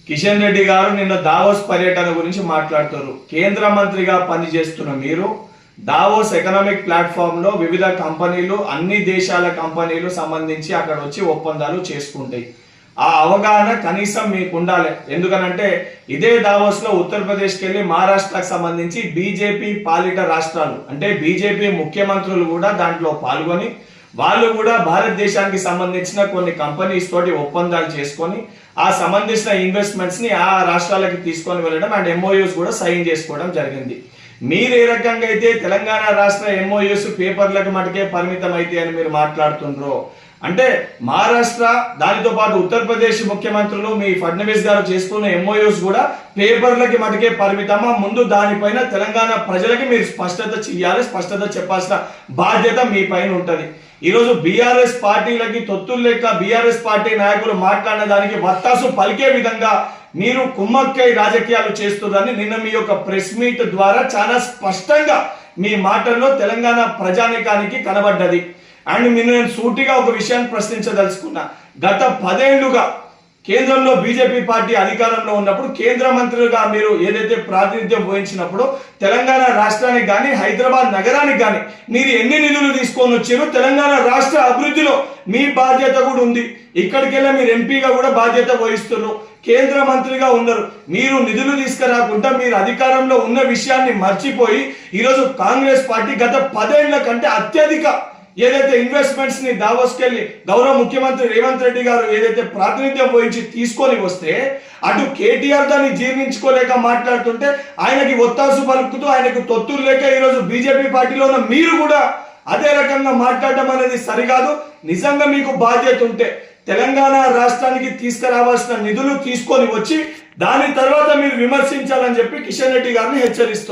కిషన్ రెడ్డి గారు నిన్న దావోస్ పర్యటన గురించి మాట్లాడుతారు. కేంద్ర మంత్రిగా పనిచేస్తున్న మీరు దావోస్ ఎకనామిక్ ప్లాట్ఫామ్ లో వివిధ కంపెనీలు, అన్ని దేశాల కంపెనీలు సంబంధించి అక్కడ వచ్చి ఒప్పందాలు చేసుకుంటాయి. ఆ అవగాహన కనీసం మీకు ఉండాలి. ఎందుకనంటే ఇదే దావోస్ లో ఉత్తరప్రదేశ్కి వెళ్ళి మహారాష్ట్రకు సంబంధించి బీజేపీ పాలిట రాష్ట్రాలు అంటే బీజేపీ ముఖ్యమంత్రులు కూడా దాంట్లో పాల్గొని వాళ్ళు కూడా భారతదేశానికి సంబంధించిన కొన్ని కంపెనీస్ తోటి ఒప్పందాలు చేసుకొని ఆ సంబంధించిన ఇన్వెస్ట్మెంట్స్ ని ఆ రాష్ట్రాలకి తీసుకొని వెళ్ళడం అండ్ ఎంఓయూస్ కూడా సైన్ చేసుకోవడం జరిగింది. మీరు ఏ రకంగా అయితే తెలంగాణ రాష్ట్ర ఎంఓయూస్ పేపర్లకు మటుకే పరిమితం అయితే అని మీరు మాట్లాడుతుండ్రో, అంటే మహారాష్ట్ర దానితో పాటు ఉత్తరప్రదేశ్ ముఖ్యమంత్రులు మీ ఫడ్నవీస్ గారు చేసుకున్న ఎంఓయూస్ కూడా పేపర్లకి మటుకే పరిమితమా? ముందు దానిపైన తెలంగాణ ప్రజలకి మీరు స్పష్టత చెయ్యాలి, స్పష్టత చెప్పాల్సిన బాధ్యత మీ పైన ఉంటది. ఈరోజు బీఆర్ఎస్ పార్టీలకి తొత్తులు లెక్క బీఆర్ఎస్ పార్టీ నాయకులు మాట్లాడిన దానికి వత్తాసు పలికే విధంగా మీరు కుమ్మక్కై రాజకీయాలు చేస్తున్నారని నిన్న మీ యొక్క ప్రెస్ మీట్ ద్వారా చాలా స్పష్టంగా మీ మాటల్లో తెలంగాణ ప్రజానికానికి కనబడ్డది. అండ్ నేను సూటిగా ఒక విషయాన్ని ప్రశ్నించదలుచుకున్నా. గత 10 ఏళ్లుగా కేంద్రంలో బీజేపీ పార్టీ అధికారంలో ఉన్నప్పుడు కేంద్ర మంత్రులుగా మీరు ఏదైతే ప్రాతినిధ్యం వహించినప్పుడు తెలంగాణ రాష్ట్రానికి కానీ హైదరాబాద్ నగరానికి కానీ మీరు ఎన్ని నిధులు తీసుకొని వచ్చారు? తెలంగాణ రాష్ట్ర అభివృద్ధిలో మీ బాధ్యత కూడా ఉంది. ఇక్కడికెళ్ళి మీరు ఎంపీగా కూడా బాధ్యత వహిస్తున్నారు, కేంద్ర మంత్రిగా ఉన్నారు. మీరు నిధులు తీసుకురాకుండా మీరు అధికారంలో ఉన్న విషయాన్ని మర్చిపోయి ఈరోజు కాంగ్రెస్ పార్టీ గత 10 ఏళ్ల కంటే అత్యధిక ఏదైతే ఇన్వెస్ట్మెంట్స్ ని దావోస్కి వెళ్ళి గౌరవ ముఖ్యమంత్రి రేవంత్ రెడ్డి గారు ఏదైతే ప్రాతినిధ్యం వహించి తీసుకొని వస్తే అటు కేటీఆర్ దాన్ని జీర్ణించుకోలేక మాట్లాడుతుంటే ఆయనకి ఒత్తాసు పలుకుతూ ఆయనకు తొత్తులు లేక ఈరోజు బీజేపీ పార్టీలో ఉన్న మీరు కూడా అదే రకంగా మాట్లాడడం అనేది సరికాదు. నిజంగా మీకు బాధ్యత ఉంటే తెలంగాణ రాష్ట్రానికి తీసుకురావాల్సిన నిధులు తీసుకొని వచ్చి దాని తర్వాత మీరు విమర్శించాలని చెప్పి కిషన్ రెడ్డి గారిని హెచ్చరిస్తున్నారు.